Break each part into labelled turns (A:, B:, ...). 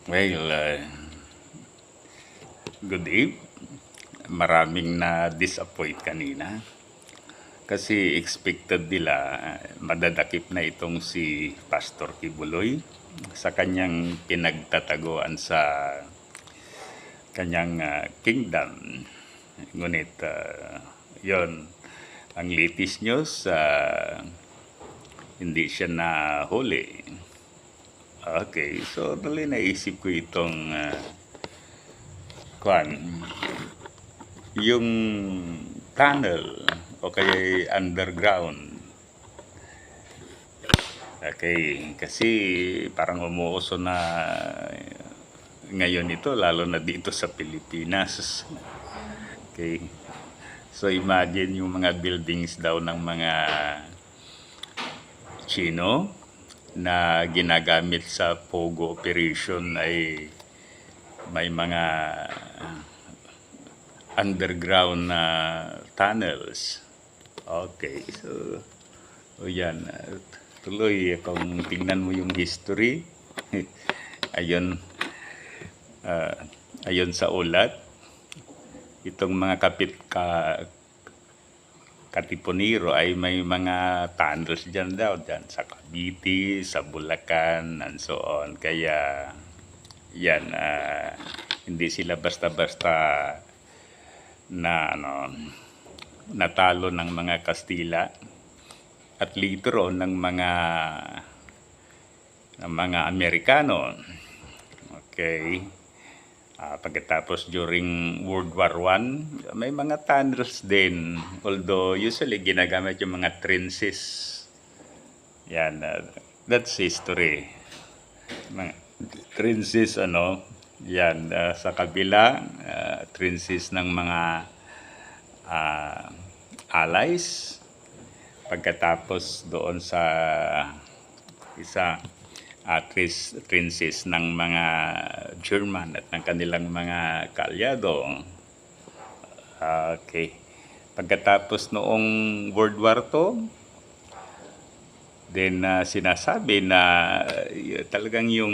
A: Well, good eve. Maraming na-disappoint kanina. Kasi expected nila madadakip na itong si Pastor Kibuloy sa kanyang pinagtataguan sa kanyang kingdom. Ngunit yon ang latest news, hindi siya na huli. Okay, so tuloy naisip ko itong yung tunnel o kaya underground. Okay, kasi parang umuuso na ngayon ito, lalo na dito sa Pilipinas. Okay, so imagine yung mga buildings daw ng mga Chino na ginagamit sa Pogo operation ay may mga underground na tunnels. Okay, so yan. Tuloy, kung tingnan mo yung history, ayon sa ulat, itong mga Katipunero ay may mga tunnels dyan daw, dyan sa Cavite, sa Bulacan, and so on. Kaya, yan, hindi sila basta-basta na natalo ng mga Kastila at later on ng mga Amerikano. Okay. Pagkatapos during World War I, may mga tunnels din. Although usually ginagamit yung mga trenches. Yan, that's history. Mga trenches, yan, sa kabila, trenches ng mga allies. Pagkatapos doon sa isa, trenches ng mga German at ng kanilang mga kaalyado. Okay. Pagkatapos noong World War II, then sinasabi na talagang yung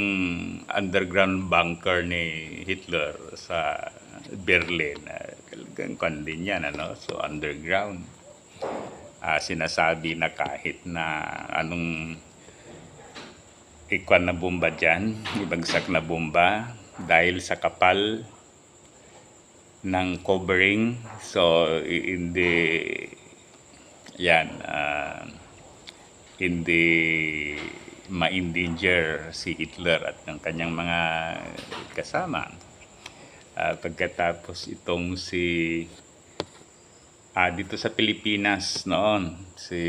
A: underground bunker ni Hitler sa Berlin, talagang kandin yan, so underground. Sinasabi na kahit na anong ikwan na bomba dyan, ibagsak na bomba dahil sa kapal ng covering, so hindi ma-endanger si Hitler at ng kanyang mga kasama. Pagkatapos itong si dito sa Pilipinas noon, si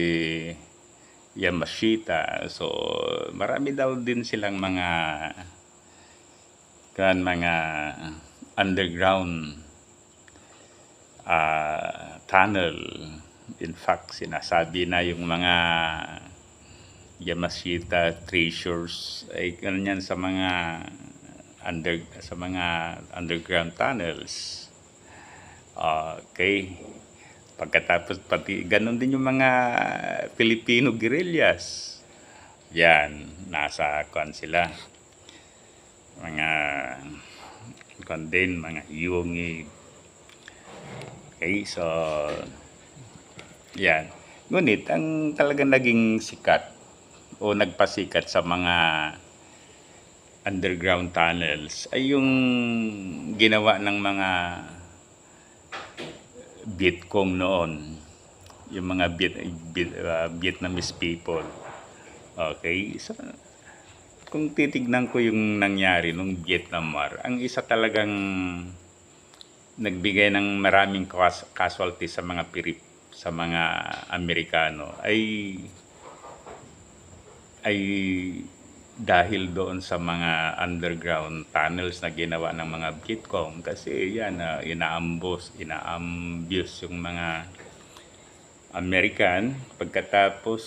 A: Yamashita, so marami daw din silang mga underground tunnel. In fact, sinasabi na yung mga Yamashita treasures ay ganyan sa mga underground tunnels. Okay. Pagkatapos pati ganun din yung mga Filipino guerrillas. Yan, nasa sila. Mga mga Yungi. Okay, so yan. Ngunit ang talagang naging sikat o nagpasikat sa mga underground tunnels ay yung ginawa ng mga Vietcong noon, yung mga Vietnamese people. Okay, so kung titignan ko yung nangyari nung Vietnam War, ang isa talagang nagbigay ng maraming casualty sa mga Amerikano ay dahil doon sa mga underground tunnels na ginawa ng mga Vietcong. Kasi yan, inaambus yung mga American. Pagkatapos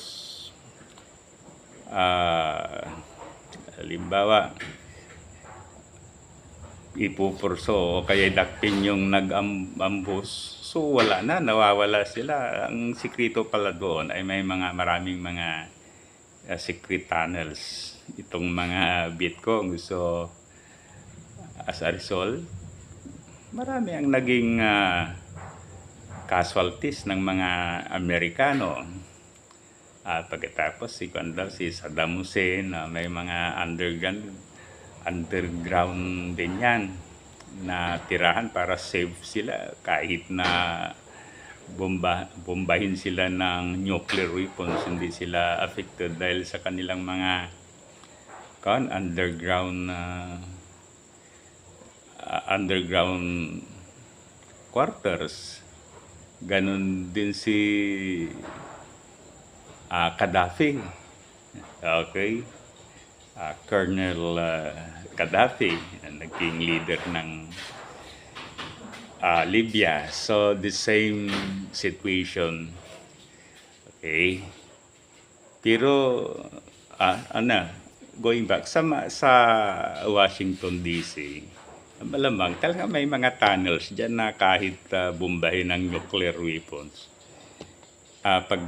A: halimbawa ipupurso o kaya dakpin yung nag-ambush, so wala na, nawawala sila. Ang sikreto pala doon ay may maraming mga secret tunnels itong mga Vietcong. So As a result, marami ang naging casualties ng mga Amerikano. Pagkatapos si Saddam Hussein, may mga underground din yan na tirahan para safe sila kahit na bombahin sila ng nuclear weapons, hindi sila affected dahil sa kanilang mga underground quarters. Ganon din si Gaddafi. Okay? Colonel Gaddafi, naging leader ng Libya. So, the same situation. Okay? Pero, going back sa Washington DC, malamang talaga may mga tunnels dyan na kahit bombahin ng nuclear weapons, pag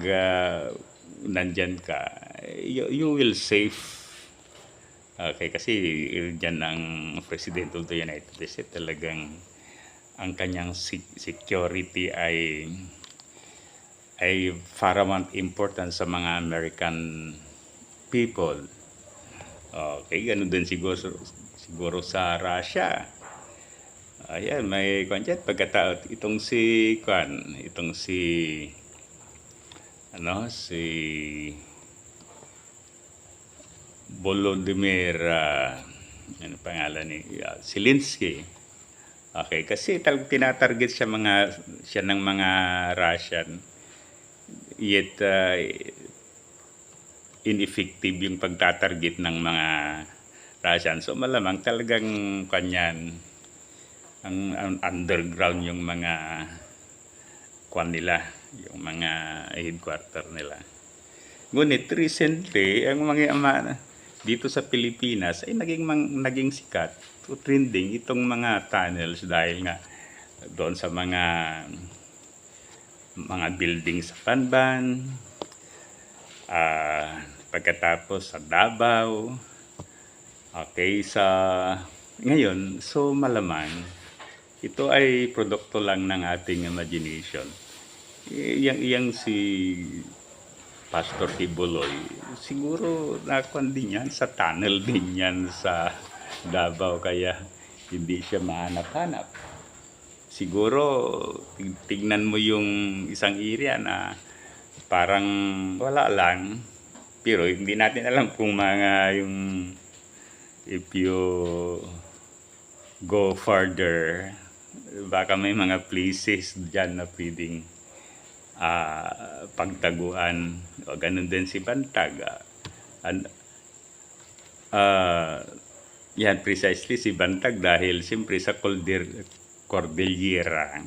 A: nandyan ka, you will save. Okay, kasi dyan ang President of the United States, talagang ang kanyang security ay paramount importance sa mga American people. Okay, ganun din siguro sa Russia. Ayan, may kanya pagkatao itong si Volodymyr pangalan ni Zelensky. Okay, kasi tinatarget siya ng mga Russian, yet ineffective yung pagtatarget ng mga Russian. So malamang talagang kanyan ang underground yung mga nila, yung mga headquarter nila. Ngunit recently, ang mga dito sa Pilipinas ay naging sikat, trending itong mga tunnels dahil nga doon sa mga buildings sa Panban, pagkatapos sa Davao. Okay, ngayon, so malamang ito ay produkto lang ng ating imagination. Yang si Pastor Kibuloy, siguro nakuan din yan sa tunnel din yan sa Davao, kaya hindi siya mahanap-hanap. Siguro tignan mo yung isang area na parang wala lang, pero hindi natin alam kung if you go further, baka may mga places dyan na pwedeng pagtaguan. O ganun din si Bantag. Yan, precisely si Bantag dahil siyempre sa Cordillera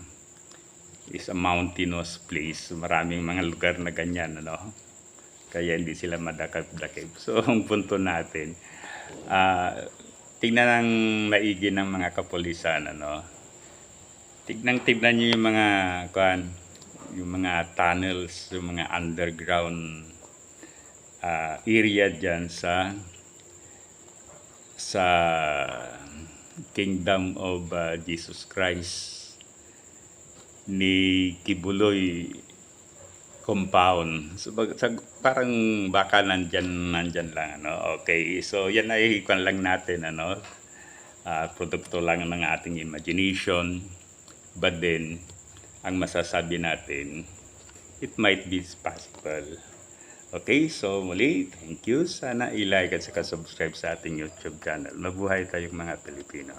A: is a mountainous place. Maraming mga lugar na ganyan, kaya hindi sila madakip-dakip. So, ang punto natin, tignan ang maigi ng mga kapulisan, tignan nyo yung mga tunnels, yung mga underground area dyan sa Kingdom of Jesus Christ ni Kibuloy compound. So, parang baka nandyan lang, Okay, so yan ay lang natin, produkto lang ng ating imagination, but then ang masasabi natin, it might be possible. Okay, so muli, thank you. Sana i-like at saka subscribe sa ating YouTube channel. Mabuhay tayong mga Pilipino.